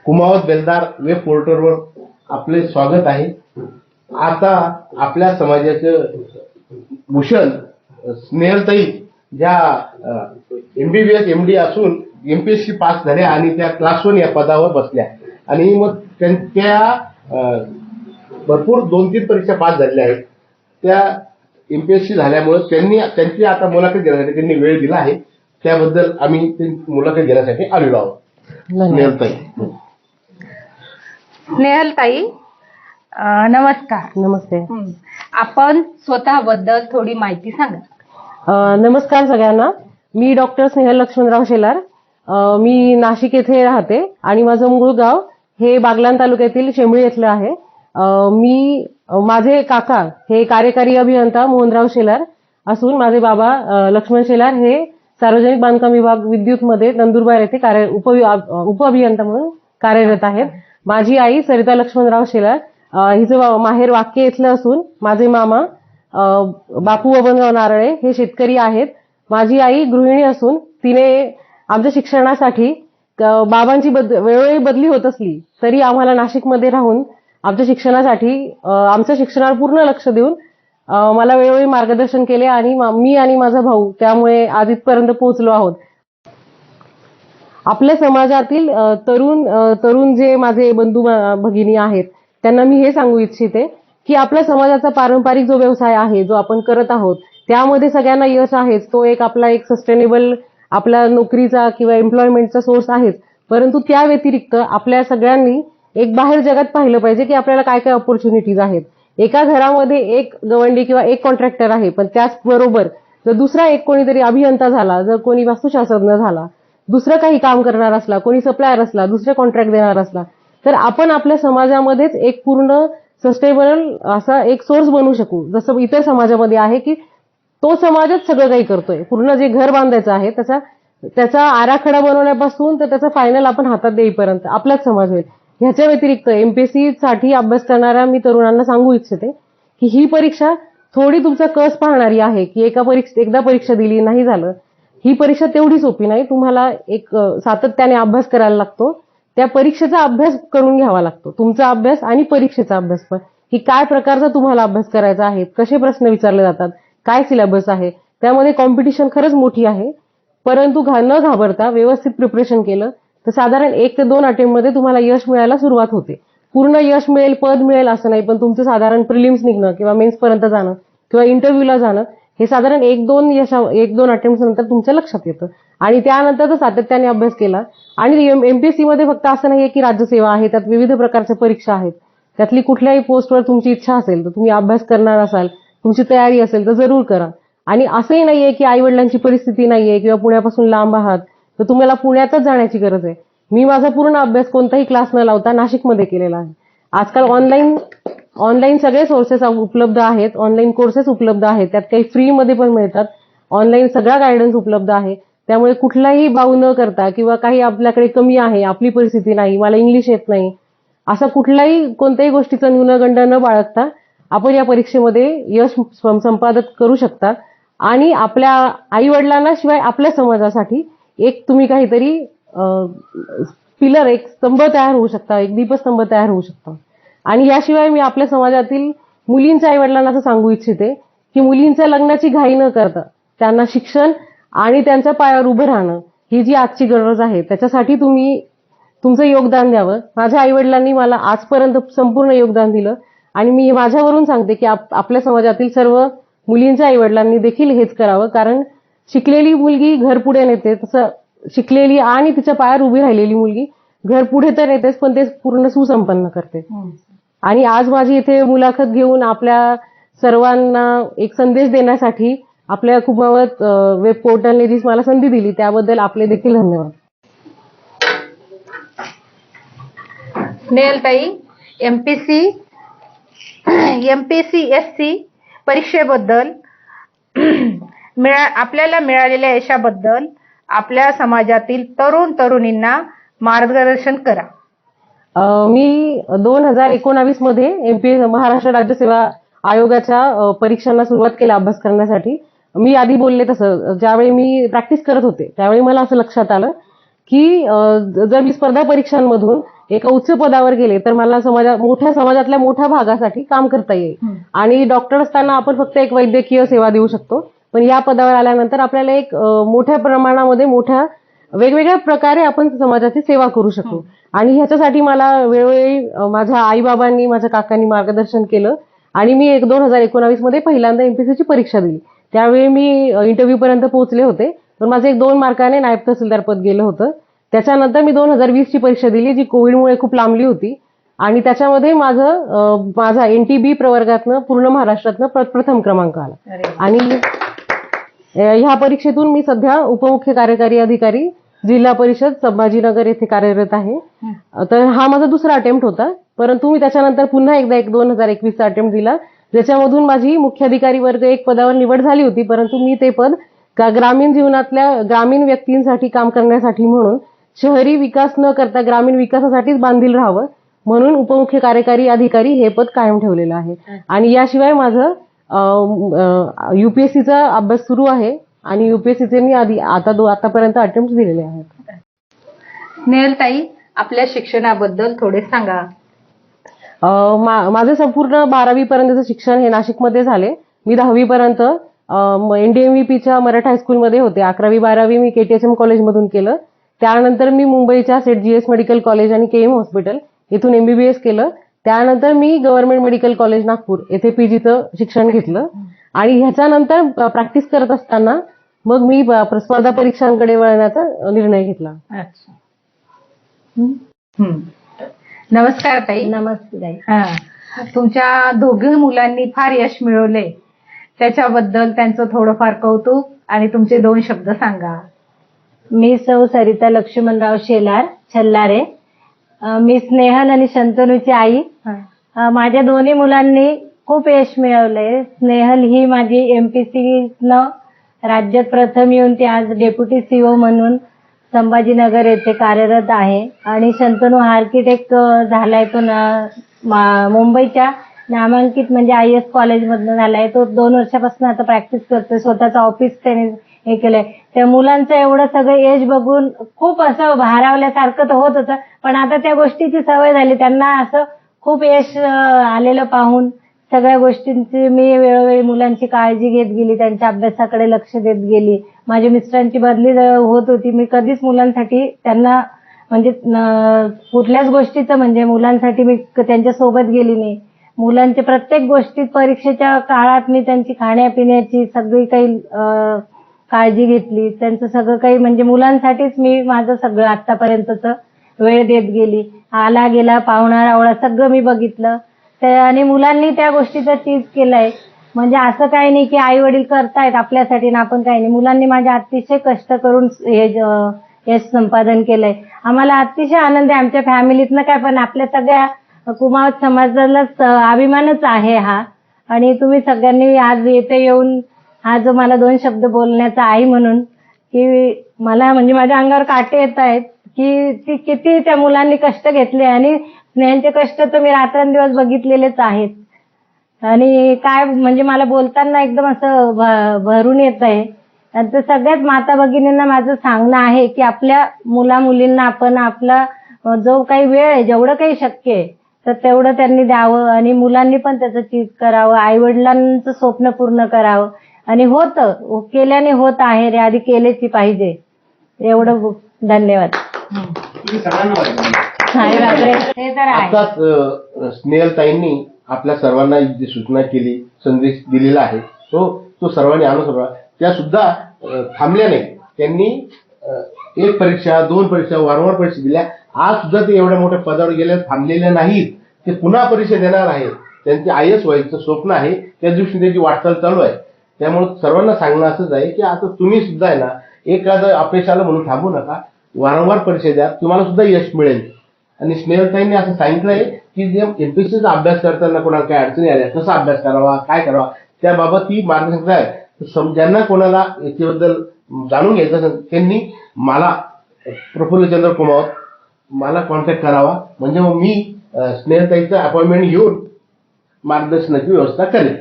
कुमावत बेलदार वेब पोर्टलवर आपले स्वागत आहे. आता आपल्या समाजाचे भूषण स्नेहलताई ज्या MBBS MD असून MPSC पास झाल्या आणि त्या क्लास 1 या पदावर बसल्या आणि मग त्यांच्या भरपूर 2-3 परीक्षा पास झालेल्या आहेत. त्या MPSC झाल्यामुळे त्यांची आता मुलाखत घेण्यासाठी त्यांनी वेळ दिला आहे. त्याबद्दल आम्ही मुलाखत घेण्यासाठी आलेलो आहोत. स्नेहलताई नमस्कार. नमस्ते. आपण स्वतःबद्दल थोडी माहिती सांगा. नमस्कार सगळ्यांना. मी डॉक्टर स्नेहल लक्ष्मणराव शेलार. मी नाशिक येथे राहते आणि माझं मूळ गाव हे बागलाण तालुक्यातील शेंबळी येथलं आहे. माझे काका हे कार्यकारी अभियंता मोहनराव शेलार असून माझे बाबा लक्ष्मण शेलार हे सार्वजनिक बांधकाम विभाग विद्युत मध्ये नंदुरबार येथे उपअभियंता म्हणून कार्यरत आहेत. माझी आई सरिता लक्ष्मणराव शेलार, हिचं माहेर वाक्य इथलं असून माझे मामा बापू बबनराव नारळे हे शेतकरी आहेत. माझी आई गृहिणी असून तिने आमच्या शिक्षणासाठी बाबांची वेळोवेळी बदली होत असली तरी आम्हाला नाशिकमध्ये राहून आमच्या शिक्षणावर पूर्ण लक्ष देऊन मला वेळोवेळी मार्गदर्शन केले आणि मी आणि माझा भाऊ त्यामुळे आज इथपर्यंत पोहोचलो आहोत. आपल्या समाजातील तरुण जे माझे बंधू भगिनी आहेत त्यांना मी हे सांगू इच्छिते की आपल्या समाजाचा पारंपरिक जो व्यवसाय आहे जो आपण करत आहोत त्यामध्ये सगळ्यांना यश आहेच. तो आपला एक सस्टेनेबल आपला नोकरीचा किंवा एम्प्लॉयमेंटचा सोर्स आहेच. परंतु त्या व्यतिरिक्त आपल्या सगळ्यांनी एक बाहेर जगात पाहिलं पाहिजे की आपल्याला काय काय ऑपॉर्च्युनिटीज आहेत. एका घरामध्ये एक गवंडी किंवा एक कॉन्ट्रॅक्टर आहे, पण त्याचबरोबर जर दुसरा एक कोणीतरी अभियंता झाला, जर कोणी वास्तुशास्त्रज्ञ झाला, दुसरं काही काम करणार असला, कोणी सप्लायर असला, दुसरे कॉन्ट्रॅक्ट देणार असला, तर आपण आपल्या समाजामध्येच एक पूर्ण सस्टेनेबल असा एक सोर्स बनवू शकू. जसं इतर समाजामध्ये आहे की तो समाजच सगळं काही करतोय. पूर्ण जे घर बांधायचं आहे त्याचा आराखडा बनवण्यापासून तर त्याचा फायनल आपण हातात देईपर्यंत आपलाच समाज होईल. ह्याच्या व्यतिरिक्त MPSC साठी अभ्यास करणाऱ्या मी तरुणांना सांगू इच्छिते की ही परीक्षा थोडी तुमचा कस पाहणारी आहे की एकदा परीक्षा दिली नाही झालं. ही परीक्षा तेवढी सोपी नाही. तुम्हाला एक सातत्याने अभ्यास करायला लागतो. त्या परीक्षेचा अभ्यास करून घ्यावा लागतो. तुमचा अभ्यास आणि परीक्षेचा अभ्यास पण की काय प्रकारचा तुम्हाला अभ्यास करायचा आहे, कसे प्रश्न विचारले जातात, काय सिलेबस आहे. त्यामध्ये कॉम्पिटिशन खरंच मोठी आहे. परंतु न घाबरता व्यवस्थित प्रिपरेशन केलं तर साधारण 1 ते 2 अटेम्प्टमध्ये तुम्हाला यश मिळायला सुरुवात होते. पूर्ण यश मिळेल, पद मिळेल असं नाही, पण तुमचं साधारण प्रिलिम्स निघणं किंवा मेन्स पर्यंत जाणं किंवा इंटरव्ह्यूला जाणं हे साधारण 1-2 अटेम्प्ट नंतर तुमच्या लक्षात येतं. आणि त्यानंतर जर सातत्याने अभ्यास केला आणि MPSC मध्ये फक्त असं नाहीये की राज्यसेवा आहे, त्यात विविध प्रकारच्या परीक्षा आहेत. त्यातली कुठल्याही पोस्टवर तुमची इच्छा असेल तर तुम्ही अभ्यास करणार असाल, तुमची तयारी असेल तर जरूर करा. आणि असंही नाहीये की आई वडिलांची परिस्थिती नाहीये किंवा पुण्यापासून लांब आहात तर तुम्हाला पुण्यातच जाण्याची गरज आहे. मी माझा पूर्ण अभ्यास कोणताही क्लास न लावता नाशिकमध्ये केलेला आहे. आजकाल ऑनलाईन सगळे सोर्सेस उपलब्ध आहेत, ऑनलाईन कोर्सेस उपलब्ध आहेत, त्यात काही फ्री मध्ये पण मिळतात. ऑनलाईन सगळा गायडन्स उपलब्ध आहे. त्यामुळे कुठलाही बाऊ न करता किंवा काही आपल्याकडे कमी आहे, आपली परिस्थिती नाही, मला इंग्लिश येत नाही, असा कोणत्याही गोष्टीचा न्यूनगंड न बाळगता आपण या परीक्षेमध्ये यश संपादन करू शकता. आणि आपल्या आई वडिलांना शिवाय आपल्या समाजासाठी एक तुम्ही काहीतरी पिलर, एक स्तंभ तयार होऊ शकता, एक दीपस्तंभ तयार होऊ शकता. आणि याशिवाय मी आपल्या समाजातील मुलींच्या आई वडिलांना असं सांगू इच्छिते की मुलींच्या लग्नाची घाई न करता त्यांना शिक्षण आणि त्यांच्या पायावर उभं राहणं ही जी आजची गरज आहे त्याच्यासाठी तुम्ही तुमचं योगदान द्यावं. माझ्या आई वडिलांनी मला आजपर्यंत संपूर्ण योगदान दिलं आणि मी माझ्यावरून सांगते की आपल्या समाजातील सर्व मुलींच्या आई वडिलांनी देखील हेच करावं. कारण शिकलेली मुलगी घर पुढे नेते, तसं शिकलेली आणि तिच्या पायावर उभी राहिलेली मुलगी घर पुढे तर नेतेच, पण ते पूर्ण सुसंपन्न करते. आणि आज माझी इथे मुलाखत घेऊन आपल्या सर्वांना एक संदेश देण्यासाठी आपल्या कुमावत वेब पोर्टलने जी मला संधी दिली त्याबद्दल आपले देखील धन्यवाद. स्नेहलताई, MPSC परीक्षेबद्दल आपल्याला मिळालेल्या यशाबद्दल आपल्या समाजातील तरुणींना मार्गदर्शन करा. मी 2019 मध्ये महाराष्ट्र राज्य सेवा आयोगाच्या परीक्षांना सुरुवात केली अभ्यास करण्यासाठी. मी आधी बोलले तसं ज्यावेळी मी प्रॅक्टिस करत होते त्यावेळी मला असं लक्षात आलं की जर मी स्पर्धा परीक्षांमधून एका उच्च पदावर गेले तर मला मोठ्या समाजातल्या मोठ्या भागासाठी काम करता येईल. आणि डॉक्टर असताना आपण फक्त एक वैद्यकीय सेवा देऊ शकतो, पण या पदावर आल्यानंतर आपल्याला एक मोठ्या प्रमाणामध्ये मोठ्या वेगवेगळ्या प्रकारे आपण समाजाची सेवा करू शकतो. आणि ह्याच्यासाठी मला वेळोवेळी माझ्या आईबाबांनी, माझ्या काकांनी मार्गदर्शन केलं. आणि मी 2019 मध्ये पहिल्यांदा एमपीसीची परीक्षा दिली. त्यावेळी मी इंटरव्ह्यू पर्यंत पोहोचले होते, पण माझं 2 मार्काने नायब तहसीलदार पद गेलं होतं. त्याच्यानंतर मी 2020 ची परीक्षा दिली, जी कोविडमुळे खूप लांबली होती. आणि त्याच्यामध्ये माझा NTB प्रवर्गातनं पूर्ण महाराष्ट्रातनं प्रथम क्रमांक आला. आणि ह्या परीक्षेतून मी सध्या उपमुख्य कार्यकारी अधिकारी जिल्हा परिषद संभाजीनगर येथे कार्यरत आहे. तर हा माझा दुसरा अटेम्प्ट होता, परंतु मी त्याच्यानंतर पुन्हा एकदा 2021 चा अटेम्प्ट दिला, ज्याच्यामधून माझी मुख्याधिकारी वर्ग 1 पदावर निवड झाली होती. परंतु मी ते पद ग्रामीण जीवनातल्या ग्रामीण व्यक्तींसाठी काम करण्यासाठी म्हणून शहरी विकास न करता ग्रामीण विकासासाठीच बांधील राहावं म्हणून उपमुख्य कार्यकारी अधिकारी हे पद कायम ठेवलेलं आहे. आणि याशिवाय माझं UPSCचा अभ्यास सुरू आहे आणि UPSCचे मी आतापर्यंत अटेम्प्ट दिलेले आहेत. स्नेहलताई, आपल्या शिक्षणाबद्दल थोडे सांगा. माझे संपूर्ण 12वी पर्यंतचं शिक्षण हे नाशिकमध्ये झाले. मी 10वी पर्यंत NDMVPच्या मराठा हायस्कूलमध्ये होते. 11वी 12वी मी KTHM कॉलेजमधून केलं. त्यानंतर मी मुंबईच्या सेट GS मेडिकल कॉलेज आणि KM हॉस्पिटल इथून MBBS केलं. त्यानंतर मी गव्हर्नमेंट मेडिकल कॉलेज नागपूर येथे PGचं शिक्षण घेतलं. आणि ह्याच्यानंतर प्रॅक्टिस करत असताना मग मी स्पर्धा परीक्षांकडे वळण्याचा निर्णय घेतला. अच्छा. नमस्कार ताई. नमस्ते ताई. तुमच्या दोघी मुलांनी फार यश मिळवले, त्याच्याबद्दल त्यांचं थोडंफार कौतुक आणि तुमचे 2 शब्द सांगा. मी सौ सरिता लक्ष्मणराव शेलार छल्लारे. मी स्नेहल आणि शंतनूची आई. माझ्या दोन्ही मुलांनी खूप यश मिळवलंय. स्नेहल ही माझी MPSCनं राज्यात प्रथम येऊन ती आज डेप्युटी CO म्हणून संभाजीनगर येथे कार्यरत आहे. आणि शंतनू हा आर्किटेक्ट झालाय. तो मुंबईच्या नामांकित म्हणजे IS कॉलेजमधनं झालाय. तो 2 वर्षापासून आता प्रॅक्टिस करतोय. स्वतःचं ऑफिस त्याने हे केलंय. त्या मुलांचं एवढं सगळं एज बघून खूप असं भारावल्यासारखं तर होत होतं, पण आता त्या गोष्टीची सवय झाली. त्यांना असं खूप यश आलेलं पाहून सगळ्या गोष्टींची मी वेळोवेळी मुलांची काळजी घेत गेली, त्यांच्या अभ्यासाकडे लक्ष देत गेली. माझ्या मिस्टरांची बदली होत होती, मी कधीच मुलांसाठी त्यांना म्हणजे कुठल्याच गोष्टीचं म्हणजे मुलांसाठी मी त्यांच्या सोबत गेली नाही. मुलांच्या प्रत्येक गोष्टीत परीक्षेच्या काळात मी त्यांची खाण्यापिण्याची सगळी काही काळजी घेतली. त्यांचं सगळं काही म्हणजे मुलांसाठीच मी माझं सगळं आतापर्यंतच वेळ देत गेली. आला गेला पाहुणा रावळा सगळं मी बघितलं. आणि मुलांनी त्या गोष्टीचा चीज केलाय. म्हणजे असं काही नाही की आई वडील करतायत आपल्यासाठी ना आपण काही नाही. मुलांनी माझ्या अतिशय कष्ट करून हे यश संपादन केलंय. आम्हाला अतिशय आनंद आहे आमच्या फॅमिलीतनं काय, पण आपल्या सगळ्या कुमावत समाजालाच अभिमानच आहे हा. आणि तुम्ही सगळ्यांनी आज येथे येऊन हा जो मला 2 शब्द बोलण्याचा आई म्हणून की मला म्हणजे माझ्या अंगावर काटे येत आहेत की ती किती त्या मुलांनी कष्ट घेतले. आणि स्नेहलचे कष्ट तर मी रात्रंदिवस बघितलेलेच आहेत. आणि काय म्हणजे मला बोलताना एकदम असं भरून येत आहे. तर सगळ्याच माता भगिनींना माझं सांगणं आहे की आपल्या मुला मुलींना आपण आपला जो काही वेळ आहे जेवढं काही शक्य आहे तर तेवढं त्यांनी द्यावं. आणि मुलांनी पण त्याचं चीज करावं. आई वडिलांचं स्वप्न पूर्ण करावं. आणि केल्याने होत आहे रे, आधी केलेची पाहिजे. एवढं. धन्यवाद. ते तर आहे. आताच स्नेहलताईंनी आपल्या सर्वांना जी सूचना केली, संदेश दिलेला आहे तो सर्वांनी अनुसरला. त्या सुद्धा थांबल्या नाही. त्यांनी 1 परीक्षा 2 परीक्षा वारंवार परीक्षा दिल्या. आज सुद्धा ते एवढ्या मोठ्या पदावर गेल्या, थांबलेल्या नाहीत. ते पुन्हा परीक्षा देणार आहेत. त्यांचे IS व्हायचं स्वप्न आहे, त्या दिवशी त्यांची वाटचाल चालू आहे. त्यामुळे सर्वांना सांगणं असंच आहे की आता तुम्ही सुद्धा आहे ना, एखादं अपयश आलं म्हणून थांबू नका. वारंवार परीक्षा द्या, तुम्हाला सुद्धा यश मिळेल. आणि स्नेहलताईंनी असं सांगितलंय की जे MPSCचा अभ्यास करताना कोणाला काय अडचणी आल्या, कसा अभ्यास करावा, काय करावा, त्याबाबत ही मार्गदर्शन आहे. ज्यांना कोणाला याच्याबद्दल जाणून घ्यायचं असेल त्यांनी मला प्रफुल्लचंद्र कुमावत मला कॉन्टॅक्ट करावा. म्हणजे मग मी स्नेहलताईचं अपॉइंटमेंट घेऊन मार्गदर्शनाची व्यवस्था करेन.